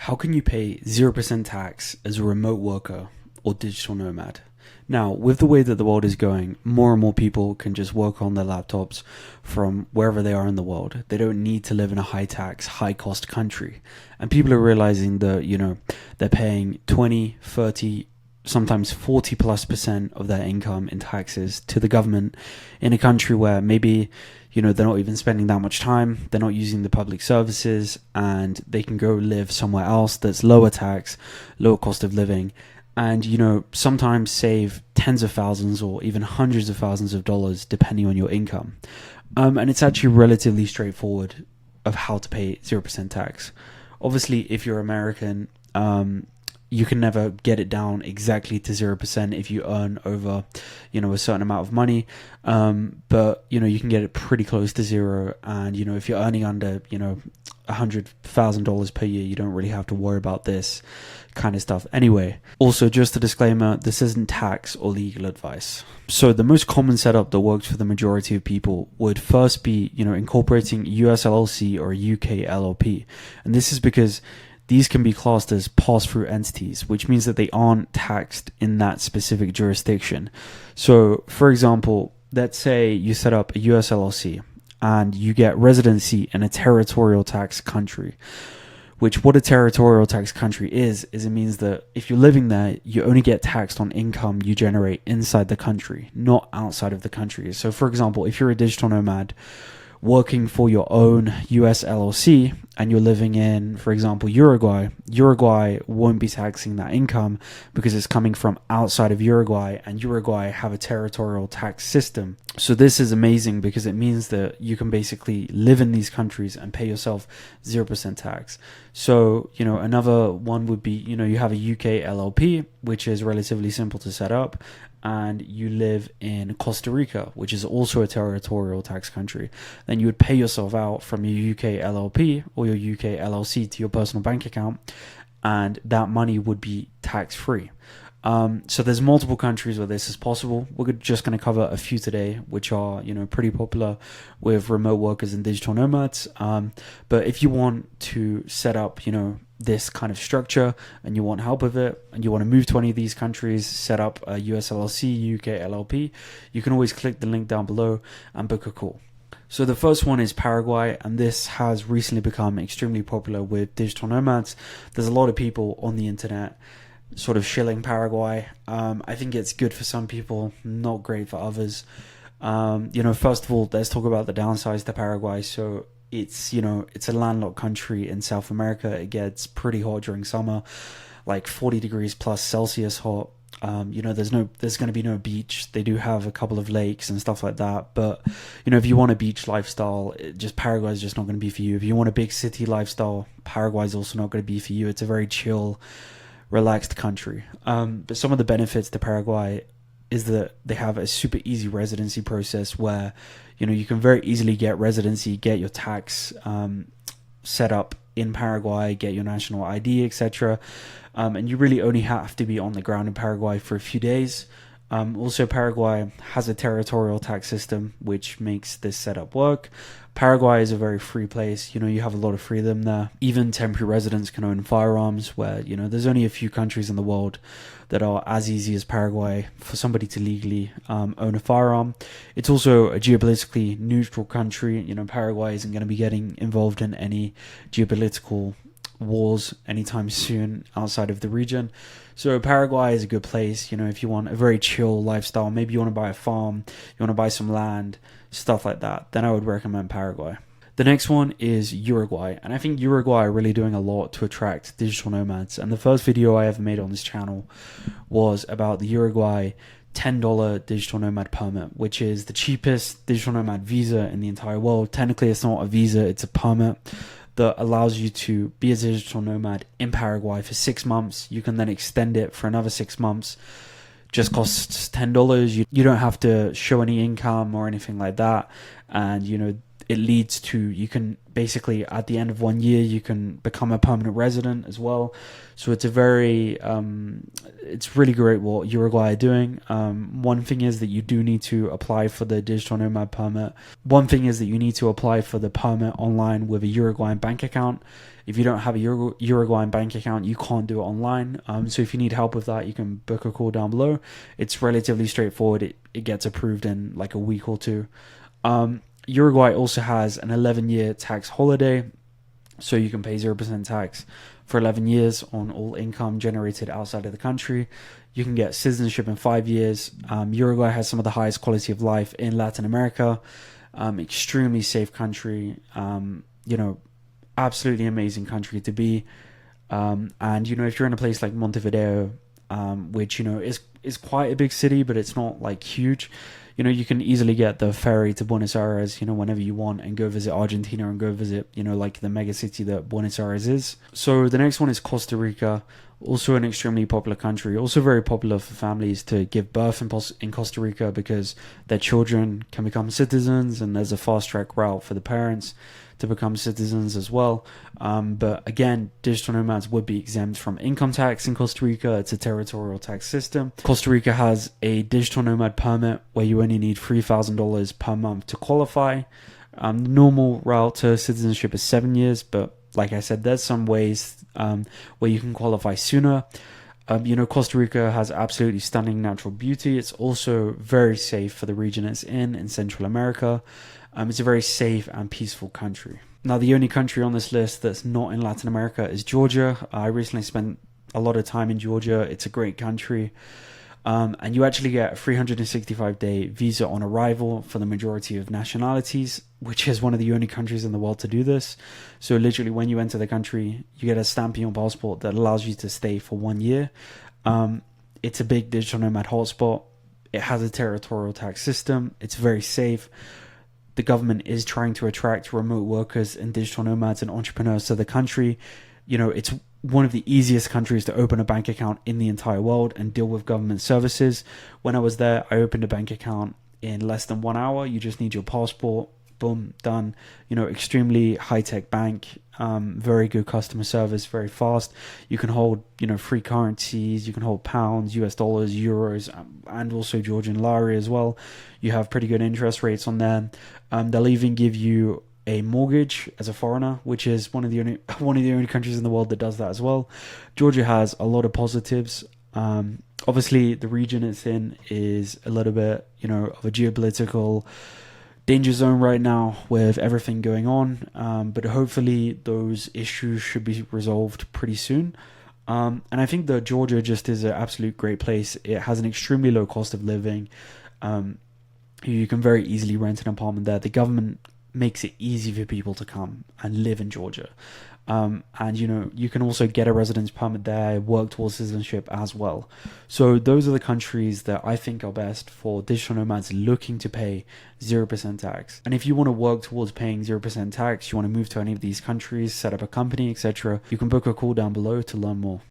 How can you pay 0% tax as a remote worker or digital nomad? Now, with the way that the world is going, more and more people can just work on their laptops from wherever they are in the world. They don't need to live in a high tax, high cost country. And people are realizing that, they're paying 20, 30, sometimes 40+% of their income in taxes to the government in a country where maybe they're not even spending that much time, they're not using the public services, and they can go live somewhere else that's lower tax, lower cost of living, and sometimes save tens of thousands or even hundreds of thousands of dollars depending on your income. And it's actually relatively straightforward of how to pay 0% tax. Obviously, if you're American, you can never get it down exactly to 0% if you earn over, a certain amount of money. But you can get it pretty close to zero. And, if you're earning under, $100,000 per year, you don't really have to worry about this kind of stuff. Anyway, also just a disclaimer, this isn't tax or legal advice. So the most common setup that works for the majority of people would first be, incorporating a US LLC or a UK LLP. And this is because these can be classed as pass-through entities, which means that they aren't taxed in that specific jurisdiction. So, for example, let's say you set up a US LLC and you get residency in a territorial tax country, which what a territorial tax country is it means that if you're living there, you only get taxed on income you generate inside the country, not outside of the country. So, for example, if you're a digital nomad working for your own US LLC and you're living in, for example, Uruguay won't be taxing that income because it's coming from outside of Uruguay, and Uruguay have a territorial tax system. So this is amazing because it means that you can basically live in these countries and pay yourself 0% tax. So, another one would be, you have a UK LLP, which is relatively simple to set up, and you live in Costa Rica, which is also a territorial tax country. Then you would pay yourself out from your UK LLP or your UK LLC to your personal bank account, and that money would be tax-free. So there's multiple countries where this is possible. We're just going to cover a few today, which are, pretty popular with remote workers and digital nomads. But if you want to set up, this kind of structure and you want help with it and you want to move to any of these countries, set up a US LLC, UK LLP, you can always click the link down below and book a call. So the first one is Paraguay, and this has recently become extremely popular with digital nomads. There's a lot of people on the internet sort of shilling Paraguay. I think it's good for some people, not great for others. First of all, let's talk about the downsides to Paraguay. So it's a landlocked country in South America. It gets pretty hot during summer, like 40 degrees plus Celsius hot. There's going to be no beach. They do have a couple of lakes and stuff like that, but if you want a beach lifestyle, Paraguay is just not going to be for you. If you want a big city lifestyle, Paraguay is also not going to be for you. It's a very chill, relaxed country. But some of the benefits to Paraguay is that they have a super easy residency process where you can very easily get residency, get your tax set up in Paraguay, get your national ID, etc. And you really only have to be on the ground in Paraguay for a few days. Also, Paraguay has a territorial tax system, which makes this setup work. Paraguay is a very free place. You have a lot of freedom there. Even temporary residents can own firearms, where, there's only a few countries in the world that are as easy as Paraguay for somebody to legally own a firearm. It's also a geopolitically neutral country. Paraguay isn't going to be getting involved in any geopolitical wars anytime soon outside of the region. So Paraguay is a good place, if you want a very chill lifestyle. Maybe you want to buy a farm, you want to buy some land, stuff like that, then I would recommend Paraguay. The next one is Uruguay, and I think Uruguay are really doing a lot to attract digital nomads. And the first video I ever made on this channel was about the Uruguay $10 digital nomad permit, which is the cheapest digital nomad visa in the entire world. Technically, it's not a visa, it's a permit that allows you to be a digital nomad in Paraguay for 6 months. You can then extend it for another 6 months. Just costs $10. You don't have to show any income or anything like that. And, it leads to, you can basically at the end of 1 year you can become a permanent resident as well. So it's a very it's really great what Uruguay are doing. One thing is that you do need to apply for the digital nomad permit. One thing is that you need to apply for the permit online with a Uruguayan bank account. If you don't have a Uruguayan bank account, you can't do it online. So if you need help with that, you can book a call down below. It's relatively straightforward. It gets approved in like a week or two. Uruguay also has an 11-year tax holiday, so you can pay 0% tax for 11 years on all income generated outside of the country. You can get citizenship in 5 years. Uruguay has some of the highest quality of life in Latin America. Extremely safe country. Absolutely amazing country to be. And if you're in a place like Montevideo, which is quite a big city, but it's not like huge. You can easily get the ferry to Buenos Aires, whenever you want, and go visit Argentina and go visit, like the mega city that Buenos Aires is. So the next one is Costa Rica, also an extremely popular country, also very popular for families to give birth in Costa Rica because their children can become citizens, and there's a fast track route for the parents to become citizens as well. But again, digital nomads would be exempt from income tax in Costa Rica. It's a territorial tax system. Costa Rica has a digital nomad permit where you only need $3,000 per month to qualify. The normal route to citizenship is 7 years, but like I said, there's some ways where you can qualify sooner. Costa Rica has absolutely stunning natural beauty. It's also very safe for the region it's in Central America. It's a very safe and peaceful country. Now, the only country on this list that's not in Latin America is Georgia. I recently spent a lot of time in Georgia. It's a great country. And you actually get a 365-day visa on arrival for the majority of nationalities, which is one of the only countries in the world to do this. So literally when you enter the country, you get a stamp in your passport that allows you to stay for 1 year. It's a big digital nomad hotspot. It has a territorial tax system. It's very safe. The government is trying to attract remote workers and digital nomads and entrepreneurs to the country. It's one of the easiest countries to open a bank account in the entire world and deal with government services. When I was there, I opened a bank account in less than 1 hour. You just need your passport. Boom, done. Extremely high-tech bank, very good customer service, very fast. You can hold, free currencies. You can hold pounds, US dollars, euros, and also Georgian lari as well. You have pretty good interest rates on there. They'll even give you a mortgage as a foreigner, which is one of the only countries in the world that does that as well. Georgia has a lot of positives. Obviously, the region it's in is a little bit, of a geopolitical danger zone right now with everything going on, but hopefully those issues should be resolved pretty soon. And I think that Georgia just is an absolute great place. It has an extremely low cost of living. You can very easily rent an apartment there. The government makes it easy for people to come and live in Georgia. And you can also get a residence permit there, work towards citizenship as well. So those are the countries that I think are best for digital nomads looking to pay 0% tax. And if you want to work towards paying 0% tax, you want to move to any of these countries, set up a company, etc., you can book a call down below to learn more.